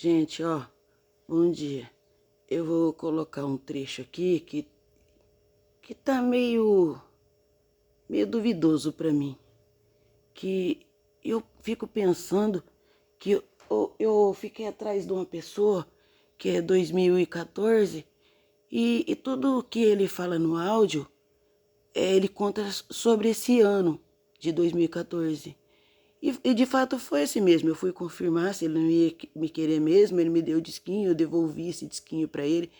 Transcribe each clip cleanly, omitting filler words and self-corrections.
Gente, ó, bom dia. Eu vou colocar um trecho aqui que tá meio duvidoso pra mim. Que eu fico pensando que eu fiquei atrás de uma pessoa que é 2014 e tudo que ele fala no áudio, ele conta sobre esse ano de 2014. E de fato foi assim mesmo. Eu fui confirmar se ele não ia me querer mesmo. Ele me deu o disquinho, eu devolvi esse disquinho para ele.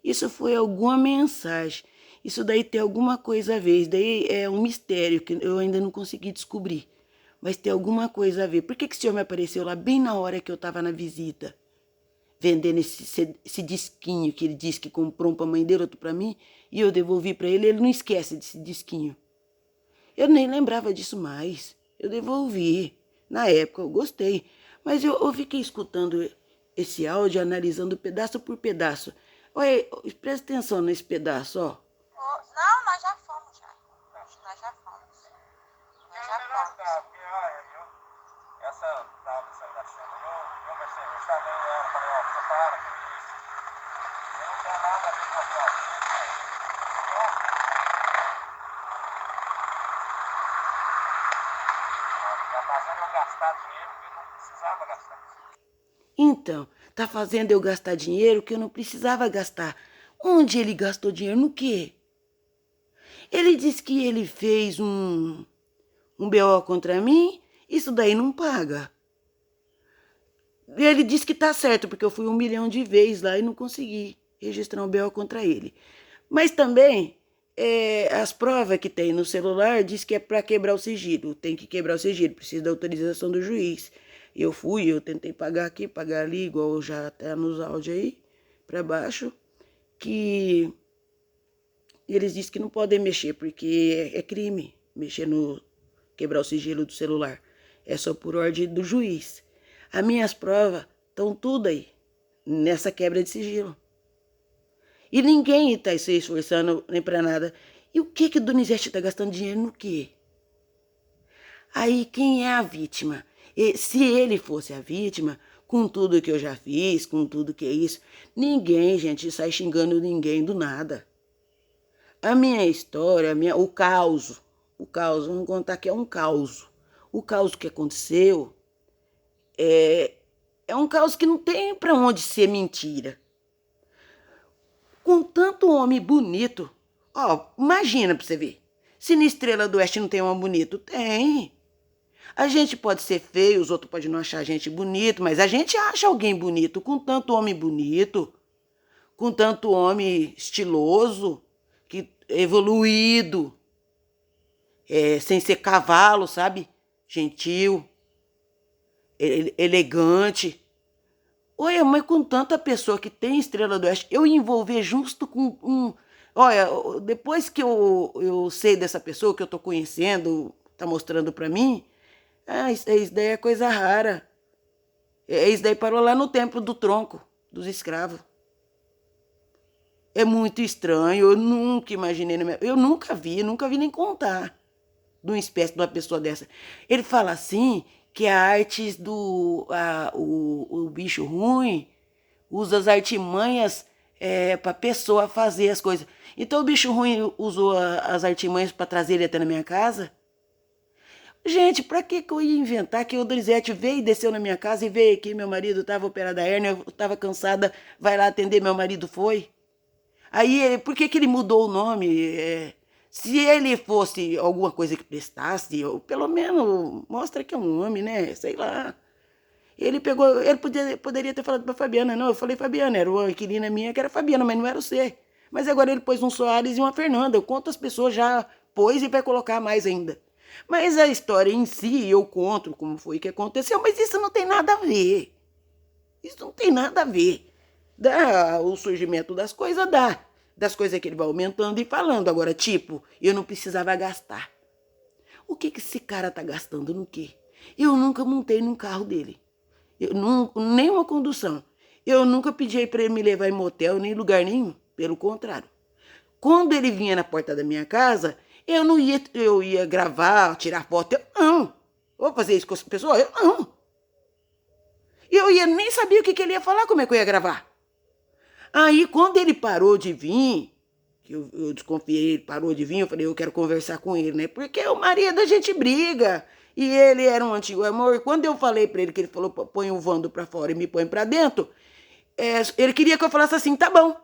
Isso foi alguma mensagem. Isso daí tem alguma coisa a ver. Isso daí é um mistério que eu ainda não consegui descobrir. Mas tem alguma coisa a ver. Por que esse homem apareceu lá bem na hora que eu estava na visita? Vendendo esse disquinho que ele disse que comprou um para a mãe dele, outro para mim. E eu devolvi para ele. Ele não esquece desse disquinho. Eu nem lembrava disso mais. Eu devolvi. Na época eu gostei. Mas eu fiquei escutando esse áudio, analisando pedaço por pedaço. Olha, presta atenção nesse pedaço, ó. Não, nós já fomos já. Nós já fomos. Nós já fomos. Essa tal da cena, eu conversei, eu chamei ela, falei, ó, você para com isso. Eu não tenho nada a ver com a tua tá fazendo eu gastar dinheiro que eu não precisava gastar. Então, tá fazendo eu gastar dinheiro que eu não precisava gastar. Onde ele gastou dinheiro? No quê? Ele disse que ele fez um BO contra mim. Isso daí não paga. Ele disse que tá certo, porque eu fui 1 milhão de vezes lá e não consegui registrar um BO contra ele. Mas também, as provas que tem no celular diz que é para quebrar o sigilo. Tem que quebrar o sigilo, precisa da autorização do juiz. Eu tentei pagar aqui, pagar ali, igual já tá nos áudios aí, para baixo, que eles dizem que não podem mexer, porque é crime mexer no quebrar o sigilo do celular. É só por ordem do juiz. As minhas provas estão tudo aí, nessa quebra de sigilo. E ninguém está se esforçando nem para nada. E o que o Donizete está gastando dinheiro no quê? Aí quem é a vítima? E se ele fosse a vítima, com tudo que eu já fiz, com tudo que é isso, ninguém, gente, sai xingando ninguém do nada. A minha história, o caos, vamos contar que é um caos. O caos que aconteceu é um caos que não tem para onde ser mentira. Com tanto homem bonito, ó, imagina pra você ver. Se na Estrela do Oeste não tem homem bonito, tem. A gente pode ser feio, os outros podem não achar a gente bonito, mas a gente acha alguém bonito. Com tanto homem bonito, com tanto homem estiloso, evoluído, sem ser cavalo, sabe? Gentil, elegante. Olha, mas com tanta pessoa que tem Estrela do Oeste, eu envolver justo com um. Olha, depois que eu sei dessa pessoa que eu tô conhecendo, tá mostrando pra mim, isso daí é coisa rara. Isso daí parou lá no tempo do tronco, dos escravos. É muito estranho, eu nunca imaginei, eu nunca vi nem contar de uma espécie de uma pessoa dessa. Ele fala assim que a arte o bicho ruim usa as artimanhas para a pessoa fazer as coisas. Então o bicho ruim usou as artimanhas para trazer ele até na minha casa? Gente, para que eu ia inventar que o Donizete veio e desceu na minha casa e veio aqui, meu marido estava operado da hérnia, eu estava cansada, vai lá atender, meu marido foi? Aí, por que ele mudou o nome? Se ele fosse alguma coisa que prestasse, ou pelo menos mostra que é um homem, né? Sei lá. Ele poderia ter falado pra Fabiana. Não, eu falei Fabiana, era uma inquilina minha que era Fabiana, mas não era você. Mas agora ele pôs um Soares e uma Fernanda. Quantas pessoas já pôs e vai colocar mais ainda? Mas a história em si, eu conto como foi que aconteceu, mas isso não tem nada a ver. Isso não tem nada a ver. Dá o surgimento das coisas, dá. Das coisas que ele vai aumentando e falando. Agora, tipo, eu não precisava gastar. O que esse cara tá gastando no quê? Eu nunca montei num carro dele. Nem uma condução. Eu nunca pedi para ele me levar em motel, nem em lugar nenhum. Pelo contrário. Quando ele vinha na porta da minha casa, eu ia gravar, tirar foto. Eu não. Vou fazer isso com essa pessoa? Eu não. E eu nem sabia o que ele ia falar, como é que eu ia gravar. Aí, quando ele parou de vir, que eu desconfiei, ele parou de vir, eu falei, eu quero conversar com ele, né? Porque o marido a gente briga. E ele era um antigo amor. E quando eu falei pra ele, que ele falou, põe o Vando pra fora e me põe pra dentro, ele queria que eu falasse assim, tá bom.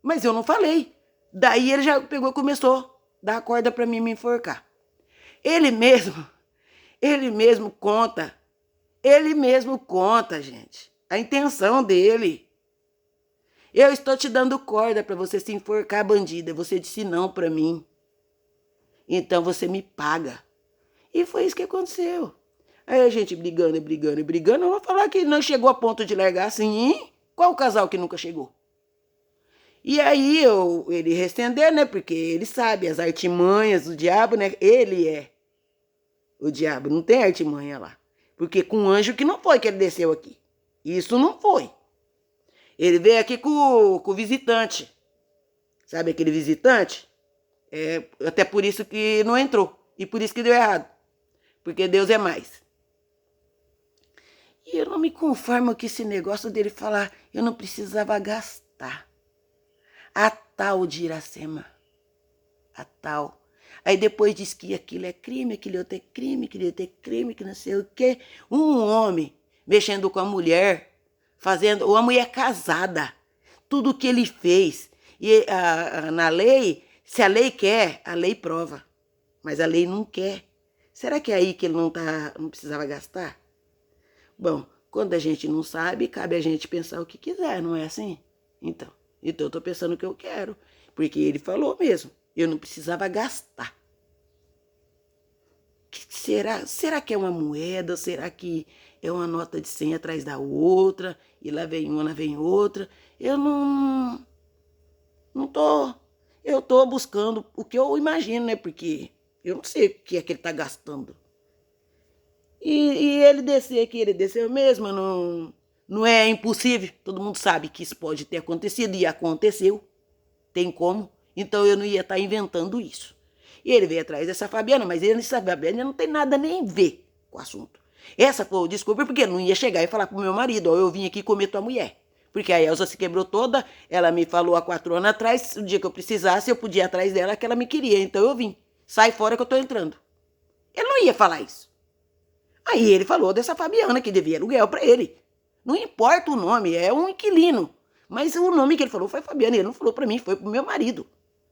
Mas eu não falei. Daí ele já pegou e começou a dar a corda pra mim me enforcar. Ele mesmo conta, gente, a intenção dele. Eu estou te dando corda para você se enforcar, bandida. Você disse não para mim. Então você me paga. E foi isso que aconteceu. Aí a gente brigando. Eu vou falar que não chegou a ponto de largar assim. Hein? Qual o casal que nunca chegou? E aí ele recendeu, né? Porque ele sabe as artimanhas do diabo, né? Ele é o diabo, não tem artimanha lá. Porque com o anjo que não foi que ele desceu aqui. Isso não foi. Ele veio aqui com o visitante. Sabe aquele visitante? Até por isso que não entrou. E por isso que deu errado. Porque Deus é mais. E eu não me conformo com esse negócio dele falar, eu não precisava gastar. A tal de Iracema. A tal. Aí depois diz que aquilo é crime, aquilo outro é crime, aquilo outro é crime, que não sei o quê. Um homem mexendo com a mulher, fazendo, ou a mulher casada, tudo o que ele fez. E na lei, se a lei quer, a lei prova. Mas a lei não quer. Será que é aí que ele não precisava gastar? Bom, quando a gente não sabe, cabe a gente pensar o que quiser, não é assim? Então eu tô pensando o que eu quero. Porque ele falou mesmo, eu não precisava gastar. Será que é uma moeda? Será que é uma nota de 100 atrás da outra? E lá vem uma, lá vem outra? Eu não tô... Eu tô buscando o que eu imagino, né? Porque eu não sei o que é que ele tá gastando. E ele descer aqui, ele desceu mesmo, não é impossível. Todo mundo sabe que isso pode ter acontecido e aconteceu. Tem como. Então eu não ia estar inventando isso. E ele veio atrás dessa Fabiana, mas essa Fabiana não tem nada nem a ver com o assunto. Essa foi o desculpa porque não ia chegar e falar pro meu marido, ó, eu vim aqui comer tua mulher. Porque a Elza se quebrou toda, ela me falou há 4 anos atrás, o dia que eu precisasse, eu podia ir atrás dela, que ela me queria. Então eu vim. Sai fora que eu tô entrando. Ele não ia falar isso. Aí ele falou dessa Fabiana, que devia aluguel pra ele. Não importa o nome, é um inquilino. Mas o nome que ele falou foi Fabiana, ele não falou pra mim, foi pro meu marido.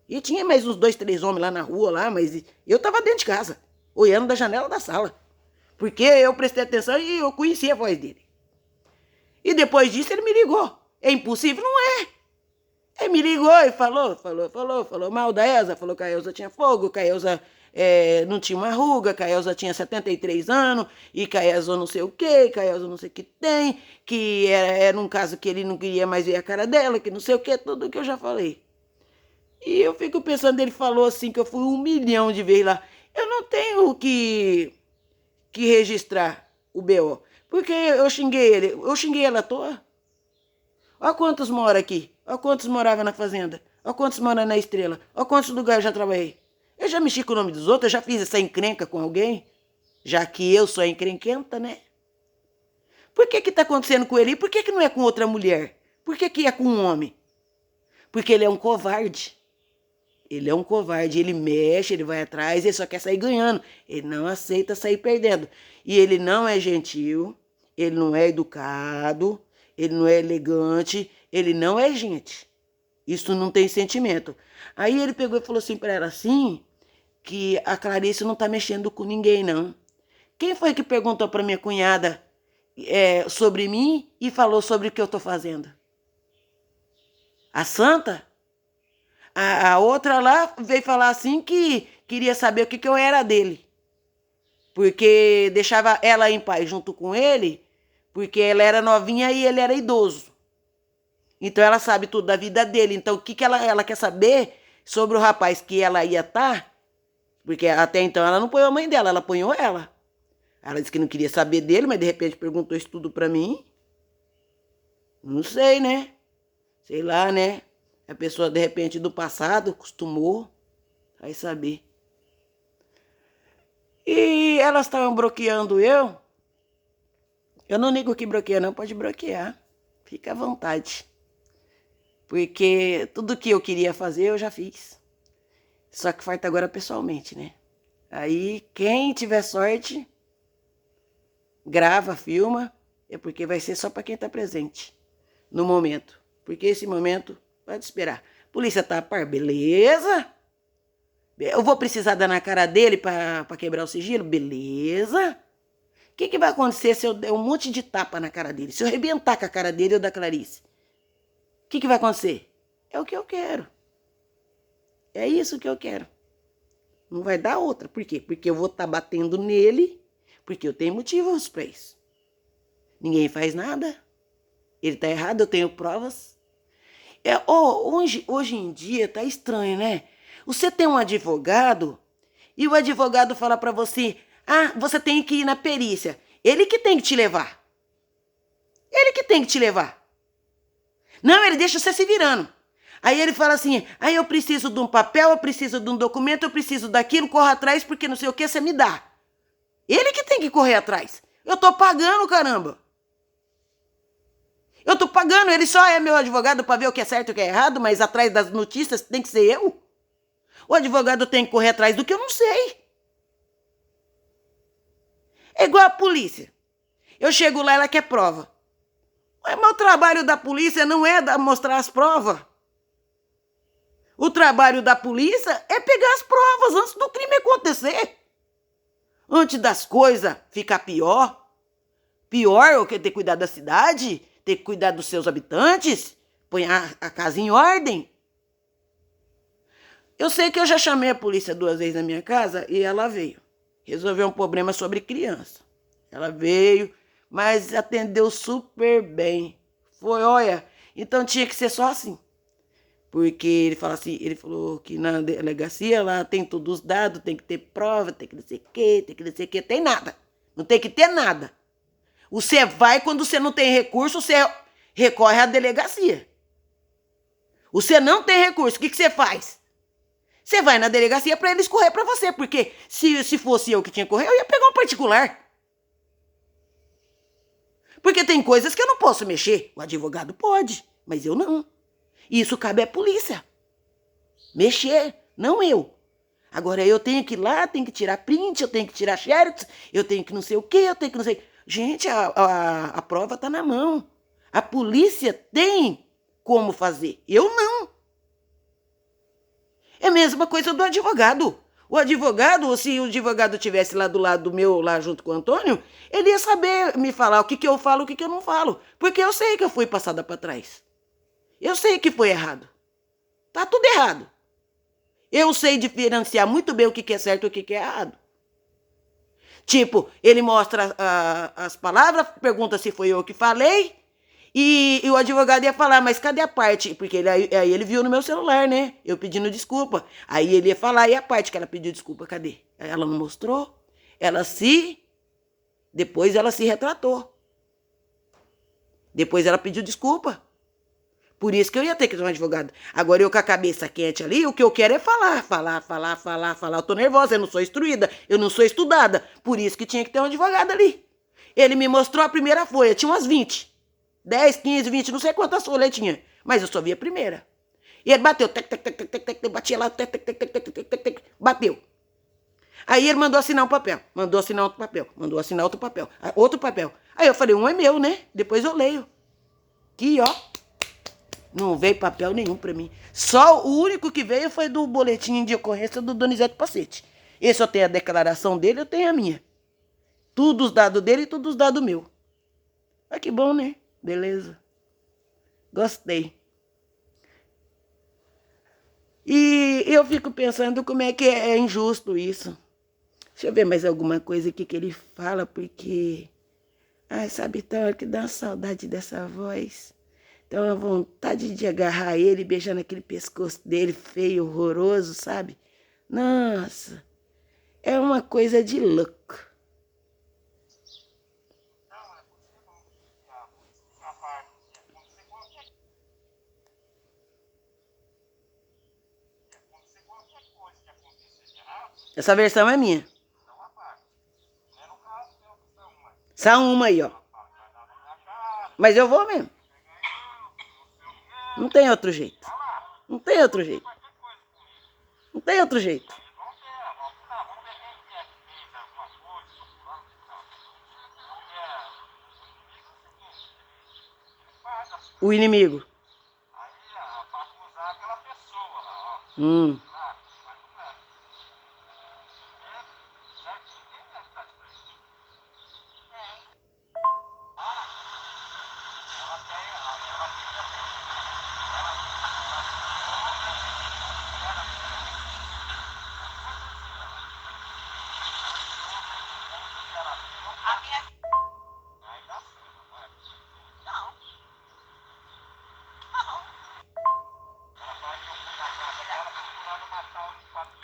E tinha mais uns 2, 3 homens lá na rua, lá, mas eu tava dentro de casa, olhando da janela da sala. Porque eu prestei atenção e eu conhecia a voz dele. E depois disso ele me ligou. É impossível? Não é. Ele me ligou e falou mal da Elza, falou que a Elza tinha fogo, que a Elza não tinha uma ruga, que a Elza tinha 73 anos, e que a Elza não sei o quê, que a Elza não sei o que tem, que era um caso que ele não queria mais ver a cara dela, que não sei o que, tudo que eu já falei. E eu fico pensando, ele falou assim, que eu fui 1 milhão de vezes lá. Eu não tenho que registrar o BO, porque eu xinguei ele à toa. Olha quantos moram aqui, olha quantos moravam na fazenda, olha quantos moram na Estrela, olha quantos lugares eu já trabalhei. Eu já mexi com o nome dos outros, eu já fiz essa encrenca com alguém, já que eu sou a encrenquenta, né? Por que tá acontecendo com ele? E por que não é com outra mulher? Por que é com um homem? Porque ele é um covarde. Ele é um covarde, ele mexe, ele vai atrás, ele só quer sair ganhando. Ele não aceita sair perdendo. E ele não é gentil, ele não é educado, ele não é elegante, ele não é gente. Isso não tem sentimento. Aí ele pegou e falou assim pra ela assim, que a Clarice não tá mexendo com ninguém, não. Quem foi que perguntou pra minha cunhada sobre mim e falou sobre o que eu tô fazendo? A Santa? A outra lá veio falar assim que queria saber o que eu era dele. Porque deixava ela em paz junto com ele, porque ela era novinha e ele era idoso. Então ela sabe tudo da vida dele. Então o que ela quer saber sobre o rapaz que ela ia estar? Porque até então ela não apoiou a mãe dela, ela apoiou ela. Ela disse que não queria saber dele, mas de repente perguntou isso tudo pra mim. Não sei, né? Sei lá, né? A pessoa, de repente, do passado, acostumou, vai saber. E elas estavam bloqueando eu, Eu não nego que bloqueia, não, pode bloquear. Fica à vontade. Porque tudo que eu queria fazer, eu já fiz. Só que falta agora pessoalmente, né? Aí, quem tiver sorte, grava, filma, é porque vai ser só para quem tá presente no momento. Porque esse momento, pode esperar. Polícia tá a par, beleza? Eu vou precisar dar na cara dele para quebrar o sigilo, beleza? O que vai acontecer se eu der um monte de tapa na cara dele? Se eu arrebentar com a cara dele ou da Clarice? O que vai acontecer? É o que eu quero. É isso que eu quero. Não vai dar outra. Por quê? Porque eu vou estar batendo nele, porque eu tenho motivos para isso. Ninguém faz nada. Ele tá errado, eu tenho provas. Hoje em dia tá estranho, né? Você tem um advogado e o advogado fala para você: ah, você tem que ir na perícia. Ele que tem que te levar. Ele que tem que te levar. Não, ele deixa você se virando. Aí ele fala assim: aí eu preciso de um papel, eu preciso de um documento, eu preciso daquilo, corra atrás porque não sei o que você me dá. Ele que tem que correr atrás. Eu tô pagando, caramba. Eu tô pagando, ele só é meu advogado para ver o que é certo e o que é errado, mas atrás das notícias tem que ser eu. O advogado tem que correr atrás do que eu não sei. É igual a polícia. Eu chego lá, ela quer prova. Mas o trabalho da polícia não é mostrar as provas. O trabalho da polícia é pegar as provas antes do crime acontecer. Antes das coisas ficar pior. Pior é o que ter que cuidar da cidade, ter que cuidar dos seus habitantes, põe a casa em ordem. Eu sei que eu já chamei a polícia 2 vezes na minha casa e ela veio. Resolveu um problema sobre criança. Ela veio, mas atendeu super bem. Foi, olha, então tinha que ser só assim. Porque ele falou que na delegacia lá tem todos os dados, tem que ter prova, tem que não sei o quê, tem que não sei o quê, tem nada. Não tem que ter nada. Você vai quando você não tem recurso, você recorre à delegacia. Você não tem recurso, o que você faz? Você vai na delegacia para eles correr para você, porque se fosse eu que tinha que correr, eu ia pegar um particular. Porque tem coisas que eu não posso mexer. O advogado pode, mas eu não. Isso cabe à polícia. Mexer, não eu. Agora eu tenho que ir lá, tenho que tirar print, eu tenho que tirar xerox, eu tenho que não sei o quê, eu tenho que não sei... Gente, a prova está na mão. A polícia tem como fazer. Eu não. É a mesma coisa do advogado. O advogado, se o advogado estivesse lá do lado meu, lá junto com o Antônio, ele ia saber me falar o que eu falo, o que eu não falo. Porque eu sei que eu fui passada para trás. Eu sei que foi errado. Tá tudo errado. Eu sei diferenciar muito bem o que é certo e o que é errado. Tipo, ele mostra as palavras, pergunta se foi eu que falei, e o advogado ia falar, mas cadê a parte? Porque aí ele viu no meu celular, né? Eu pedindo desculpa. Aí ele ia falar, e a parte que ela pediu desculpa, cadê? Ela não mostrou. Depois ela se retratou. Depois ela pediu desculpa. Por isso que eu ia ter que ter um advogado. Agora eu com a cabeça quente ali, o que eu quero é falar. Eu tô nervosa, eu não sou instruída, eu não sou estudada. Por isso que tinha que ter um advogado ali. Ele me mostrou a primeira folha, tinha umas 20. 10, 15, 20, não sei quantas folhas tinha. Mas eu só vi a primeira. E ele bateu, batia lá, bateu. Aí ele mandou assinar um papel, mandou assinar outro papel, mandou assinar outro papel, outro papel. Aí eu falei, um é meu, né? Depois eu leio. Aqui, ó. Não veio papel nenhum pra mim. Só o único que veio foi do boletim de ocorrência do Donizete Pacete. Esse eu tenho a declaração dele, eu tenho a minha. Tudo os dados dele e tudo os dados meu. Ah, que bom, né? Beleza. Gostei. E eu fico pensando como é que é injusto isso. Deixa eu ver mais alguma coisa aqui que ele fala, porque... Ai, sabe, então, que dá uma saudade dessa voz. Então, a vontade de agarrar ele, beijando aquele pescoço dele, feio, horroroso, sabe? Nossa, é uma coisa de louco. Essa versão é minha. Só uma aí, ó. Mas eu vou mesmo. Não tem outro jeito. Não tem outro jeito. Não tem outro jeito. O inimigo. Hum. A minha. Não.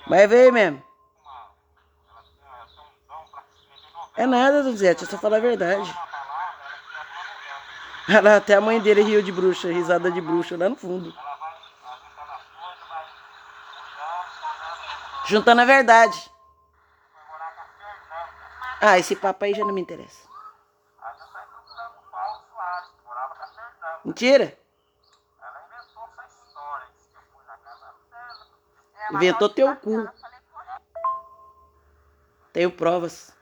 Vai ver mesmo. É nada, Donizete, é só falar a verdade. Até a mãe dele riu de bruxa, risada de bruxa lá no fundo. Juntando a verdade. Ah, esse papo aí já não me interessa. Mentira. Inventou teu cu. Tenho provas.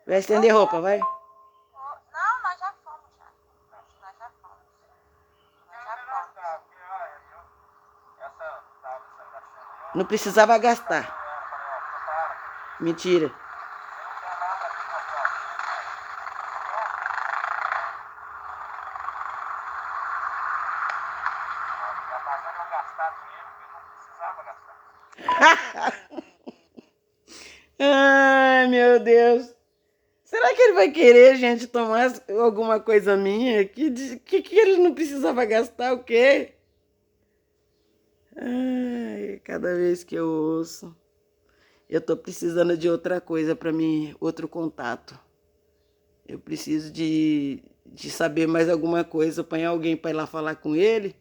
Vai estender roupa, vai. Não, nós já fomos já. Nós já fomos. Nós já fomos. Não precisava gastar. Mentira. Ai, meu Deus. Será que ele vai querer, gente, tomar alguma coisa minha? Que ele não precisava gastar o quê? Ai, cada vez que eu ouço, eu tô precisando de outra coisa para mim, outro contato. Eu preciso de saber mais alguma coisa, apanhar alguém para ir lá falar com ele,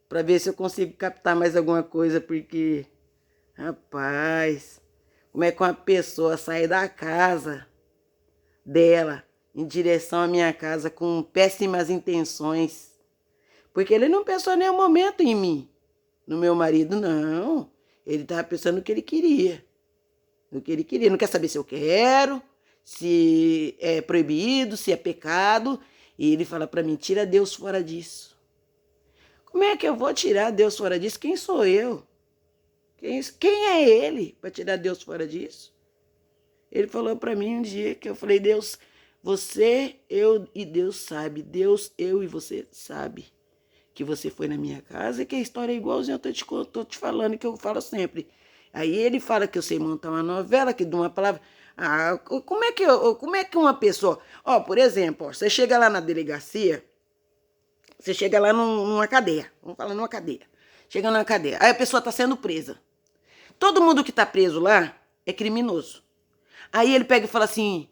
para ver se eu consigo captar mais alguma coisa, porque, rapaz, como é que uma pessoa sai da casa dela em direção à minha casa com péssimas intenções? Porque ele não pensou em nenhum momento em mim, no meu marido, não. Ele estava pensando no que ele queria. No que ele queria. Não quer saber se eu quero, se é proibido, se é pecado. E ele fala para mim, tira Deus fora disso. Como é que eu vou tirar Deus fora disso? Quem sou eu? Quem é ele para tirar Deus fora disso? Ele falou para mim um dia que eu falei, Deus, você, eu e Deus sabe. Deus, eu e você sabe que você foi na minha casa e que a história é igualzinha, eu tô te falando, que eu falo sempre. Aí ele fala que eu sei montar uma novela, que de uma palavra... Ah, como é que uma pessoa... Ó, por exemplo, ó, você chega lá na delegacia, você chega lá numa cadeia, vamos falar numa cadeia. Chega numa cadeia, aí a pessoa tá sendo presa. Todo mundo que tá preso lá é criminoso. Aí ele pega e fala assim,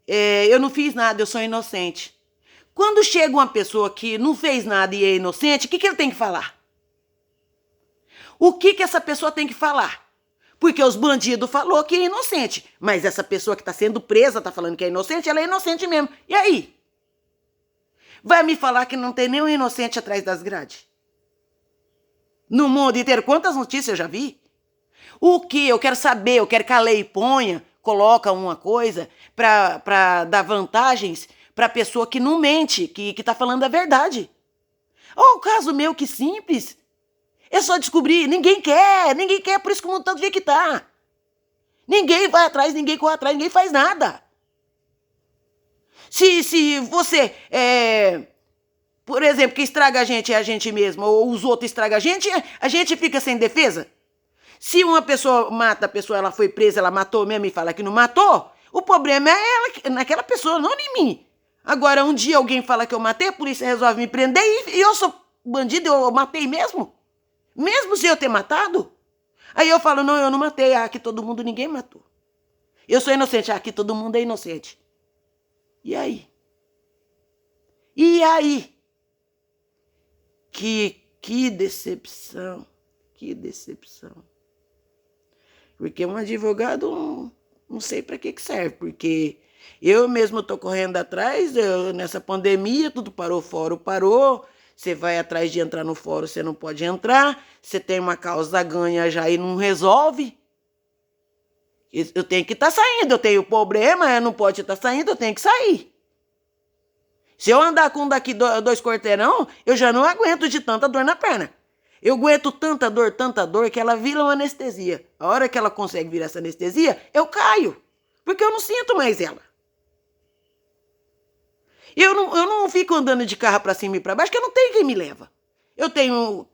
eu não fiz nada, eu sou inocente. Quando chega uma pessoa que não fez nada e é inocente, o que ele tem que falar? O que essa pessoa tem que falar? Porque os bandidos falaram que é inocente, mas essa pessoa que está sendo presa está falando que é inocente, ela é inocente mesmo. E aí? Vai me falar que não tem nenhum inocente atrás das grades? No mundo inteiro, quantas notícias eu já vi? O que eu quero saber, eu quero que a lei ponha, coloca uma coisa para dar vantagens para a pessoa que não mente, que está falando a verdade. Ó, o caso meu, que simples. É só descobrir. Ninguém quer, por isso que o mundo tá do jeito que tá. Ninguém vai atrás, ninguém corre atrás, ninguém faz nada. Se você, por exemplo, que estraga a gente é a gente mesmo, ou os outros estragam a gente fica sem defesa. Se uma pessoa mata a pessoa, ela foi presa, ela matou mesmo e fala que não matou, o problema é ela, naquela pessoa, não em mim. Agora, um dia alguém fala que eu matei, a polícia resolve me prender e eu sou bandido, eu matei mesmo? Mesmo se eu ter matado? Aí eu falo, não, eu não matei, aqui todo mundo, ninguém matou. Eu sou inocente, aqui todo mundo é inocente. E aí? E aí? Que decepção, que decepção. Porque um advogado, não sei para que serve, porque eu mesmo estou correndo atrás, nessa pandemia, tudo parou, fórum parou, você vai atrás de entrar no fórum, você não pode entrar, você tem uma causa ganha já e não resolve. Eu tenho que estar saindo, eu tenho problema, eu não pode estar saindo, eu tenho que sair. Se eu andar com daqui 2 quarteirão, eu já não aguento de tanta dor na perna. Eu aguento tanta dor, que ela vira uma anestesia. A hora que ela consegue virar essa anestesia, eu caio. Porque eu não sinto mais ela. Eu não fico andando de carro para cima e para baixo, porque eu não tenho quem me leva. Eu tenho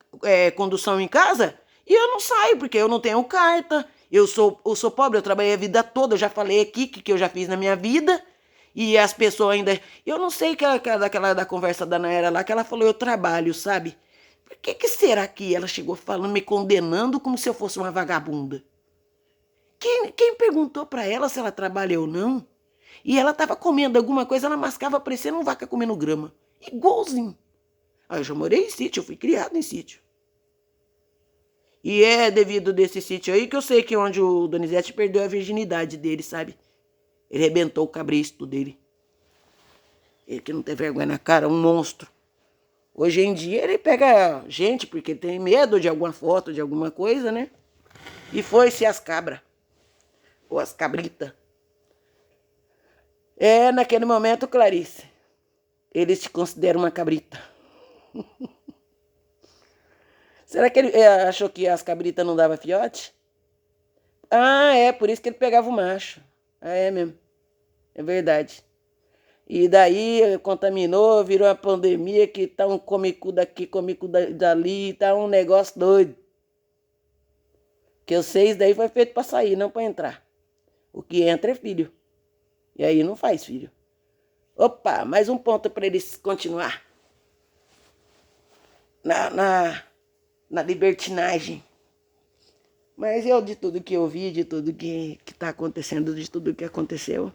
condução em casa e eu não saio, porque eu não tenho carta. Eu sou pobre, eu trabalhei a vida toda, eu já falei aqui que eu já fiz na minha vida. E as pessoas ainda... Eu não sei daquela da conversa da Nayara lá, que ela falou, eu trabalho, sabe? Por que será que ela chegou falando, me condenando como se eu fosse uma vagabunda? Quem perguntou para ela se ela trabalha ou não? E ela estava comendo alguma coisa, ela mascava parecendo uma vaca comendo grama. Igualzinho. Eu já morei em sítio, eu fui criado em sítio. E é devido desse sítio aí que eu sei que onde o Donizete perdeu a virginidade dele, sabe? Ele arrebentou o cabresto dele. Ele que não tem vergonha na cara, um monstro. Hoje em dia ele pega gente porque tem medo de alguma foto, de alguma coisa, né? E foi-se as cabras. Ou as cabritas. Naquele momento, Clarice, eles te consideram uma cabrita. Será que ele achou que as cabritas não davam fiote? Por isso que ele pegava o macho. É mesmo. É verdade. E daí contaminou, virou uma pandemia que tá um come-cu daqui, come-cu dali, tá um negócio doido. Que eu sei, isso daí foi feito para sair, não para entrar. O que entra é filho. E aí não faz filho. Opa, mais um ponto para eles continuar. Na libertinagem. Mas eu, de tudo que eu vi, de tudo que tá acontecendo, de tudo que aconteceu,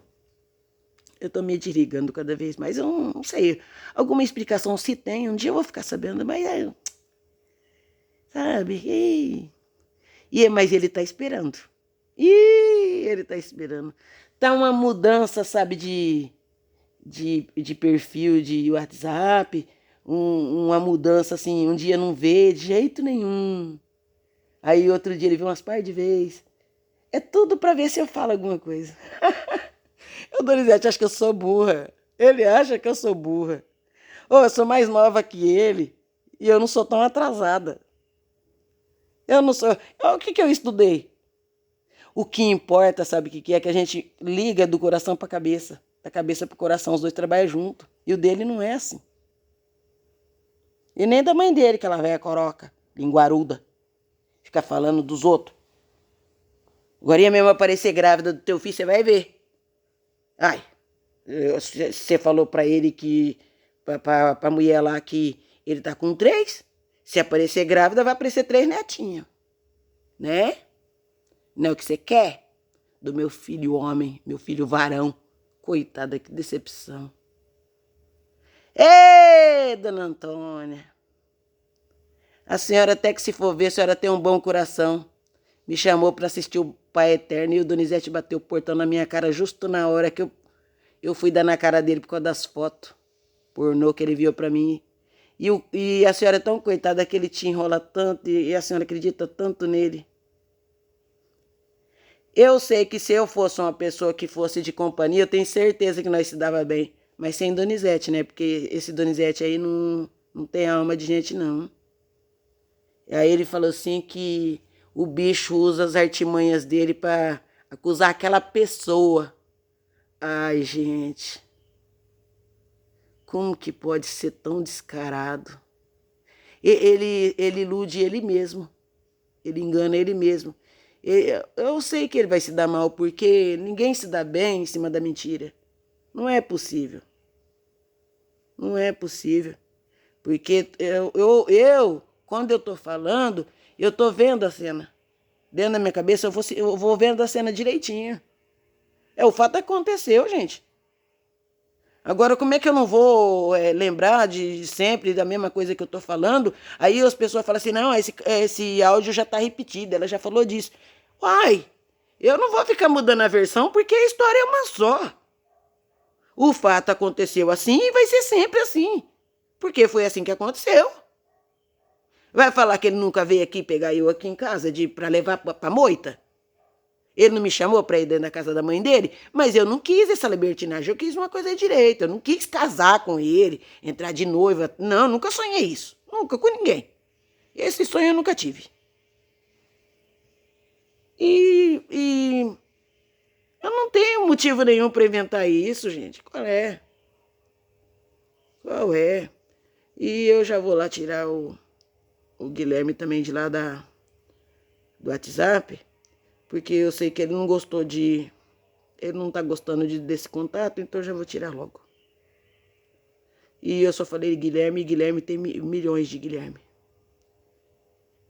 eu tô me desligando cada vez mais. Eu não sei, alguma explicação se tem, um dia eu vou ficar sabendo, mas sabe? Mas ele tá esperando. Ele tá esperando. Tá uma mudança, sabe, de perfil de WhatsApp, uma mudança assim, um dia não vê de jeito nenhum. Aí outro dia ele vê umas par de vezes. É tudo pra ver se eu falo alguma coisa. O Donizete acha que eu sou burra. Ele acha que eu sou burra. Eu sou mais nova que ele e eu não sou tão atrasada. Eu não sou... O que eu estudei? O que importa, sabe o que é? Que a gente liga do coração pra cabeça. Da cabeça pro coração, os dois trabalham junto. E o dele não é assim. E nem da mãe dele, que ela velha coroca, linguaruda. Fica falando dos outros. Agora mesmo aparecer grávida do teu filho, você vai ver. Você falou pra ele que... Pra mulher lá que ele tá com 3. Se aparecer grávida, vai aparecer 3 netinhos. Né? Não é o que você quer? Do meu filho homem, meu filho varão. Coitada, que decepção. Ei, dona Antônia. A senhora até que se for ver, a senhora tem um bom coração. Me chamou para assistir o Pai Eterno e o Donizete bateu o portão na minha cara justo na hora que eu fui dar na cara dele por causa das fotos pornô que ele viu para mim. E a senhora é tão coitada que ele te enrola tanto e a senhora acredita tanto nele. Eu sei que se eu fosse uma pessoa que fosse de companhia, eu tenho certeza que nós se dava bem. Mas sem Donizete, né? Porque esse Donizete aí não tem alma de gente, não. E aí ele falou assim que o bicho usa as artimanhas dele para acusar aquela pessoa. Ai, gente. Como que pode ser tão descarado? Ele ilude ele mesmo. Ele engana ele mesmo. Eu sei que ele vai se dar mal, porque ninguém se dá bem em cima da mentira. Não é possível. Não é possível. Porque quando eu tô falando, eu tô vendo a cena. Dentro da minha cabeça, eu vou vendo a cena direitinho. O fato aconteceu, gente. Agora, como é que eu não vou lembrar de sempre da mesma coisa que eu tô falando? Aí as pessoas falam assim, não, esse áudio já tá repetido, ela já falou disso. Uai, Eu não vou ficar mudando a versão porque a história é uma só. O fato aconteceu assim e vai ser sempre assim. Porque foi assim que aconteceu. Vai falar que ele nunca veio aqui pegar eu aqui em casa para levar pra moita? Ele não me chamou para ir dentro da casa da mãe dele, mas eu não quis essa libertinagem, eu quis uma coisa direita, eu não quis casar com ele, entrar de noiva. Não, nunca sonhei isso, nunca com ninguém. Esse sonho eu nunca tive. E eu não tenho motivo nenhum para inventar isso, gente. Qual é? Qual é? E eu já vou lá tirar o Guilherme também de lá do WhatsApp, porque eu sei que ele não gostou de... Ele não tá gostando desse contato, então eu já vou tirar logo. E eu só falei Guilherme, e Guilherme tem milhões de Guilherme.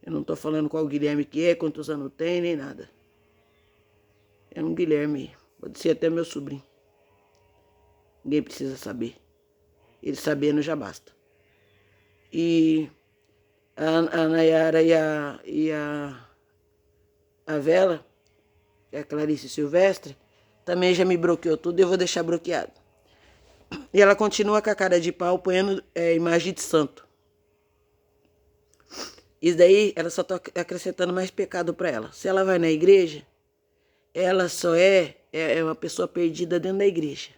Eu não tô falando qual Guilherme que é, quantos anos tem, nem nada. É um Guilherme, pode ser até meu sobrinho. Ninguém precisa saber. Ele sabendo já basta. E a Nayara e a Vela, que é a Clarice Silvestre, também já me bloqueou tudo e eu vou deixar bloqueado. E ela continua com a cara de pau, ponhando imagem de santo. Isso daí, ela só tá acrescentando mais pecado para ela. Se ela vai na igreja, ela só é uma pessoa perdida dentro da igreja.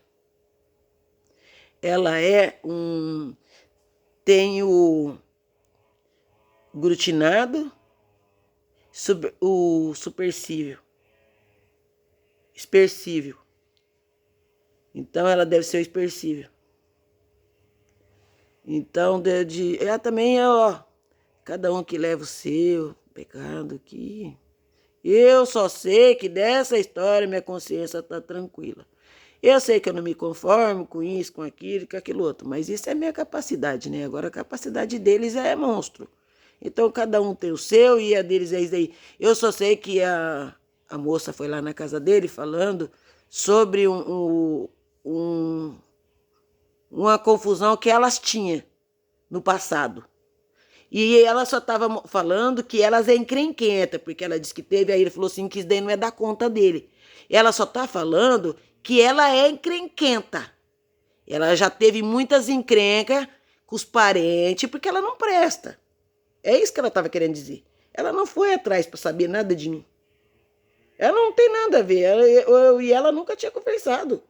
Ela tem o glutinado, o supercível, espercível. Então ela deve ser o espercível. Então ela também é, cada um que leva o seu pecado aqui. Eu só sei que dessa história minha consciência está tranquila. Eu sei que eu não me conformo com isso, com aquilo, com aquilo outro, mas isso é minha capacidade, né? Agora a capacidade deles é monstro. Então cada um tem o seu e a deles é isso aí. Eu só sei que a moça foi lá na casa dele falando sobre uma confusão que elas tinham no passado. E ela só estava falando que elas é encrenquenta, porque ela disse que teve, aí ele falou assim que isso daí não é da conta dele. Ela só está falando que ela é encrenquenta. Ela já teve muitas encrencas com os parentes, porque ela não presta. É isso que ela estava querendo dizer. Ela não foi atrás para saber nada de mim. Ela não tem nada a ver. Eu e ela nunca tinha conversado.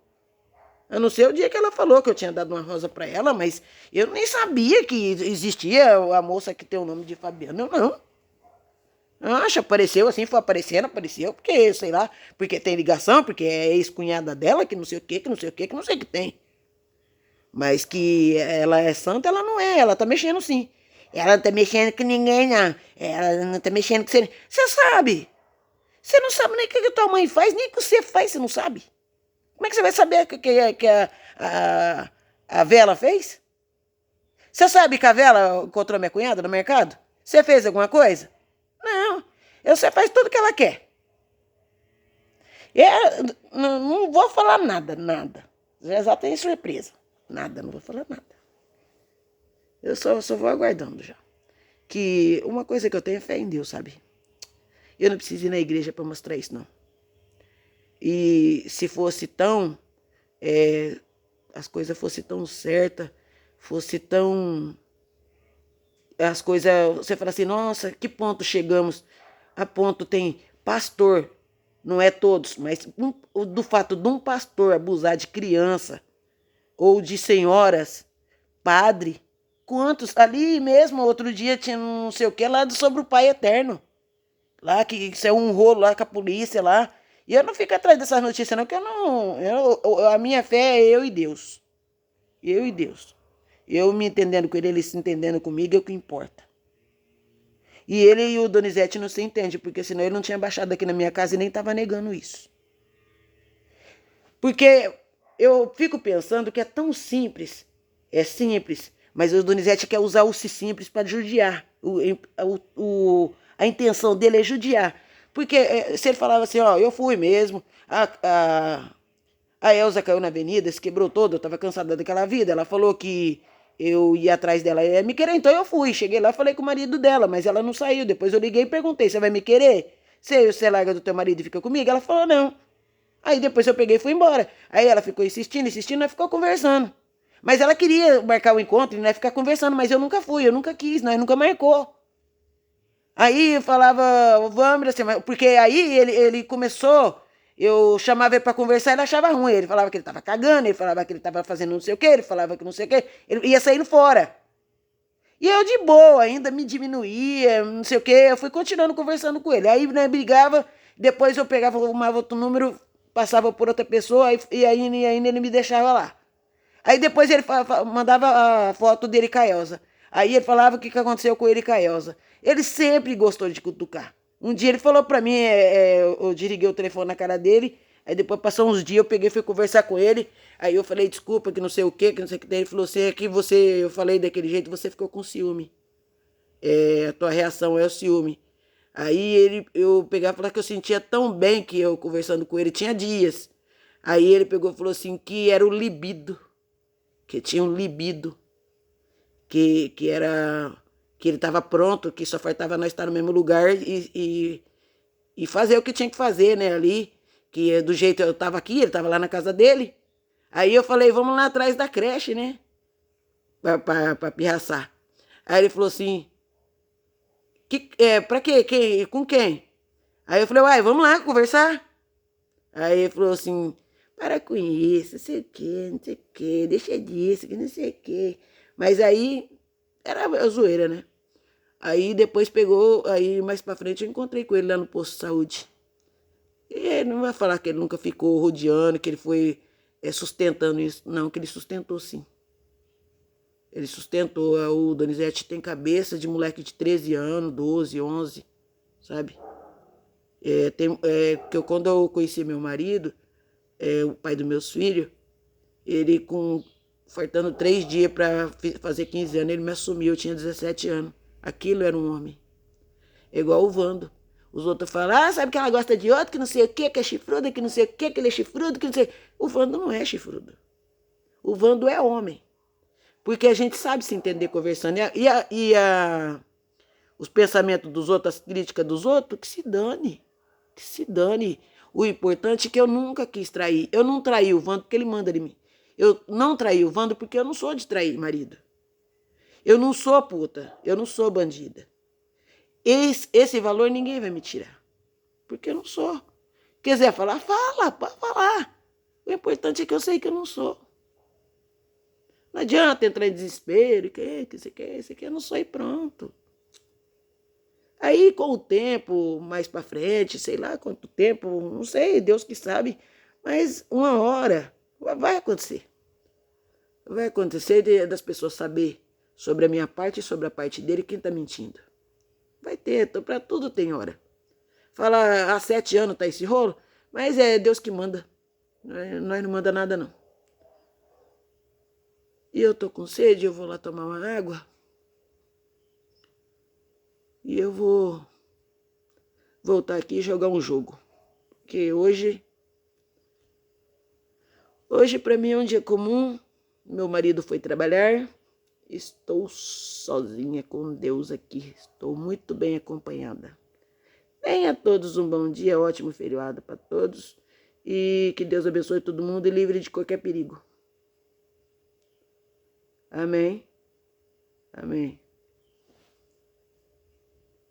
A não ser o dia que ela falou que eu tinha dado uma rosa para ela, mas eu nem sabia que existia a moça que tem o nome de Fabiana. Eu não. Acha, apareceu assim, foi aparecendo, apareceu, porque, sei lá, porque tem ligação, porque é ex-cunhada dela, que não sei o que, que não sei o que, que não sei o que tem. Mas que ela é santa, ela não é, ela tá mexendo sim. Ela não tá mexendo com ninguém, não. Ela não tá mexendo com você. Você sabe. Você não sabe nem o que a tua mãe faz, nem o que você faz, você não sabe. Como é que você vai saber que a Vela fez? Você sabe que a Vela encontrou minha cunhada no mercado? Você fez alguma coisa? Não. Você faz tudo que ela quer. Não vou falar nada. Já tem surpresa. Nada, não vou falar nada. Eu só vou aguardando já. Que uma coisa que eu tenho é fé em Deus, sabe? Eu não preciso ir na igreja para mostrar isso, não. E se fosse tão... as coisas fossem tão certas, fosse tão... As coisas... Você fala assim, nossa, que ponto chegamos? A ponto tem pastor, não é todos, mas do fato de um pastor abusar de criança ou de senhoras, padre... Quantos? Ali mesmo, outro dia tinha não sei o que lá sobre o Pai Eterno. Lá que isso é um rolo lá com a polícia lá. E eu não fico atrás dessas notícias não, porque a minha fé é eu e Deus. Eu e Deus. Eu me entendendo com ele se entendendo comigo é o que importa. E ele e o Donizete não se entendem, porque senão ele não tinha baixado aqui na minha casa e nem estava negando isso. Porque eu fico pensando que é tão simples. É simples. Mas o Donizete quer usar o simples para judiar. A intenção dele é judiar. Porque se ele falava assim, ó, eu fui mesmo, a Elza caiu na avenida, se quebrou toda, eu estava cansada daquela vida, ela falou que eu ia atrás dela, me querer, então eu fui, cheguei lá, falei com o marido dela, mas ela não saiu, depois eu liguei e perguntei, você vai me querer? Você larga do teu marido e fica comigo? Ela falou, não. Aí depois eu peguei e fui embora. Aí ela ficou insistindo, nós ficou conversando. Mas ela queria marcar o encontro e nós ficar conversando, mas eu nunca fui, eu nunca quis, nós nunca marcou. Aí eu falava, vamos, assim, porque aí ele começou, eu chamava ele pra conversar, ele achava ruim, ele falava que ele tava cagando, ele falava que ele tava fazendo não sei o quê, ele falava que não sei o quê, ele ia saindo fora. E eu de boa, ainda me diminuía, não sei o quê, eu fui continuando conversando com ele. Aí, né, brigava, depois eu pegava, arrumava outro número, passava por outra pessoa, e ainda ele me deixava lá. Aí depois ele mandava a foto dele com a Elza. Aí ele falava o que aconteceu com ele e com a Elza. Ele sempre gostou de cutucar. Um dia ele falou pra mim, eu desliguei o telefone na cara dele, aí depois passou uns dias, eu peguei e fui conversar com ele, aí eu falei, desculpa, que não sei o que não sei o que. Ele falou assim, é que eu falei daquele jeito, você ficou com ciúme. A tua reação é o ciúme. Aí eu pegava e falava que eu sentia tão bem que eu conversando com ele, tinha dias. Aí ele pegou e falou assim, que era o libido, que tinha um libido, que ele estava pronto, que só faltava nós estar no mesmo lugar e fazer o que tinha que fazer, né, ali, que do jeito eu estava aqui, ele estava lá na casa dele. Aí eu falei, vamos lá atrás da creche, né, pra pirraçar. Aí ele falou assim, pra quê? Com quem? Aí eu falei, uai, vamos lá conversar. Aí ele falou assim, para com isso, não sei o que, deixa disso, que não sei o que. Mas aí era a zoeira, né? Aí depois pegou, aí mais pra frente eu encontrei com ele lá no posto de saúde. E ele não vai falar que ele nunca ficou rodeando, que ele foi sustentando isso. Não, que ele sustentou sim. Ele sustentou. O Donizete tem cabeça de moleque de 13 anos, 12, 11, sabe? Quando eu conheci meu marido, o pai dos meus filhos, ele faltando 3 dias para fazer 15 anos, ele me assumiu, eu tinha 17 anos. Aquilo era um homem. É igual o Vando. Os outros falam, sabe que ela gosta de outro, que não sei o que é chifrudo, que não sei o que ele é chifrudo, que não sei. O Vando não é chifrudo. O Vando é homem. Porque a gente sabe se entender conversando. Os pensamentos dos outros, as críticas dos outros, que se dane. Que se dane. O importante é que eu nunca quis trair. Eu não traí o Vando porque ele manda de mim. Eu não traí o Vando porque eu não sou de trair marido. Eu não sou puta. Eu não sou bandida. Esse valor ninguém vai me tirar. Porque eu não sou. Quiser falar, fala, pode falar. O importante é que eu sei que eu não sou. Não adianta entrar em desespero, que você quer, eu não sou e pronto. Aí com o tempo, mais pra frente, sei lá quanto tempo, não sei, Deus que sabe, mas uma hora vai acontecer. Vai acontecer das pessoas saber sobre a minha parte e sobre a parte dele quem tá mentindo. Vai ter, pra tudo tem hora. Fala, há 7 anos tá esse rolo, mas é Deus que manda. Nós não manda nada não. E eu tô com sede, eu vou lá tomar uma água. E eu vou voltar aqui e jogar um jogo. Porque hoje para mim é um dia comum. Meu marido foi trabalhar. Estou sozinha com Deus aqui. Estou muito bem acompanhada. Tenha todos um bom dia, ótimo feriado para todos. E que Deus abençoe todo mundo e livre de qualquer perigo. Amém. Amém.